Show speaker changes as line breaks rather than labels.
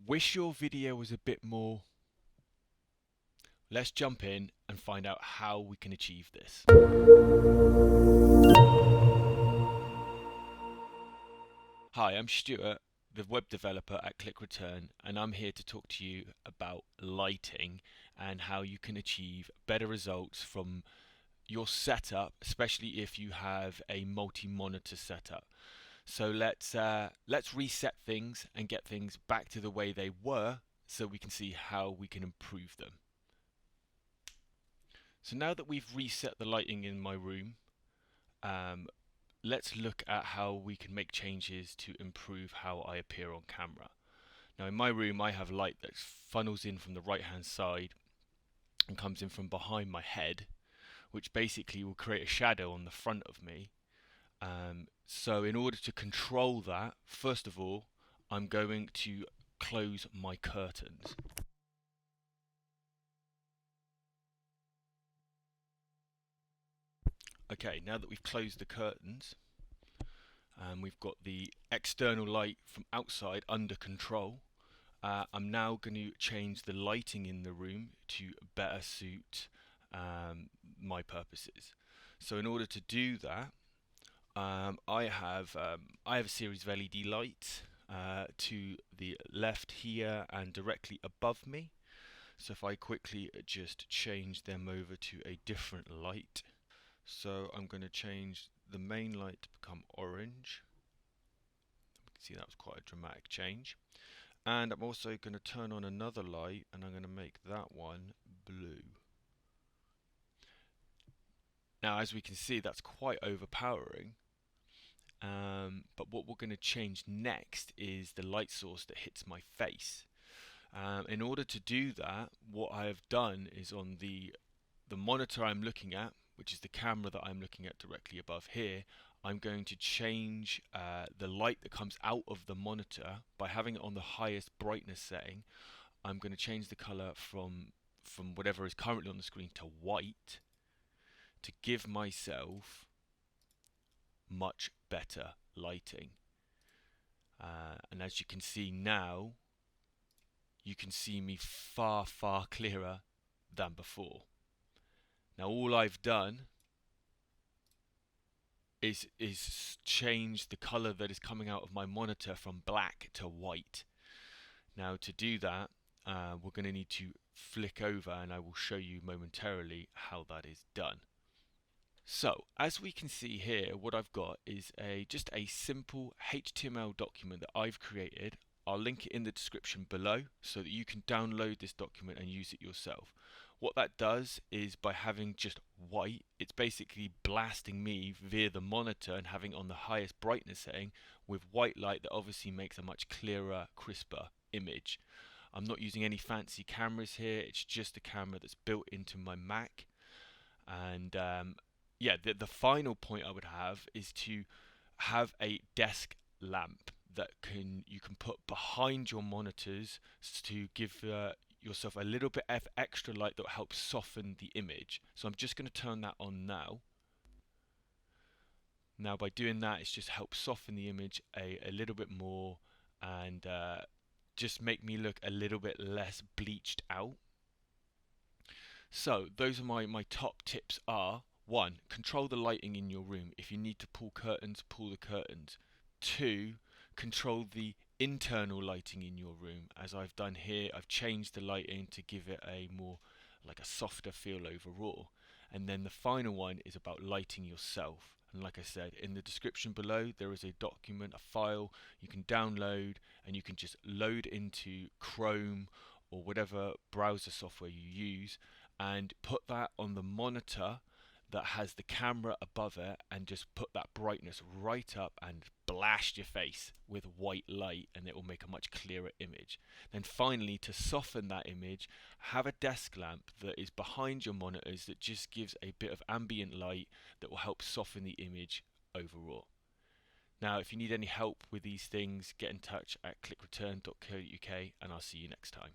Wish your video was a bit more. Let's jump in and find out how we can achieve this. Hi, I'm Stuart, the web developer at ClickReturn, and I'm here to talk to you about lighting and how you can achieve better results from your setup, especially if you have a multi-monitor setup. So let's reset things and get things back to the way they were so we can see how we can improve them. So now that we've reset the lighting in my room, let's look at how we can make changes to improve how I appear on camera. Now in my room I have light that funnels in from the right hand side and comes in from behind my head, which basically will create a shadow on the front of me. So in order to control that, first of all, I'm going to close my curtains. Okay, now that we've closed the curtains, we've got the external light from outside under control. I'm now going to change the lighting in the room to better suit my purposes. So in order to do that, I have a series of LED lights to the left here and directly above me. So if I quickly just change them over to a different light. So I'm going to change the main light to become orange. You can see that was quite a dramatic change. And I'm also going to turn on another light and I'm going to make that one blue. Now as we can see, that's quite overpowering. But what we're going to change next is the light source that hits my face. In order to do that, what I have done is on the monitor I'm looking at, which is the camera that I'm looking at directly above here, I'm going to change the light that comes out of the monitor by having it on the highest brightness setting. I'm going to change the color from whatever is currently on the screen to white to give myself much better lighting. And as you can see now, you can see me far clearer than before. Now all I've done is change the color that is coming out of my monitor from black to white. Now to do that, we're going to need to flick over and I will show you momentarily how that is done. So as we can see here, what I've got is just a simple HTML document that I've created. I'll link it in the description below so that you can download this document and use it yourself. What that does is, by having just white, it's basically blasting me via the monitor and having on the highest brightness setting with white light that obviously makes a much clearer, crisper image. I'm not using any fancy cameras here, it's just a camera that's built into my Mac. And yeah, the final point I would have is to have a desk lamp that you can put behind your monitors to give yourself a little bit of extra light that will help soften the image. So I'm just going to turn that on now. Now by doing that, it's just helped soften the image a little bit more and just make me look a little bit less bleached out. So those are my top tips are: 1. Control the lighting in your room. If you need to pull curtains, pull the curtains. 2. Control the internal lighting in your room. As I've done here, I've changed the lighting to give it a more like a softer feel overall. And then the final one is about lighting yourself. And like I said, in the description below there is a document, a file you can download and you can just load into Chrome or whatever browser software you use and put that on the monitor that has the camera above it and just put that brightness right up and blast your face with white light and it will make a much clearer image. Then finally, to soften that image, have a desk lamp that is behind your monitors that just gives a bit of ambient light that will help soften the image overall. Now if you need any help with these things, get in touch at clickreturn.co.uk and I'll see you next time.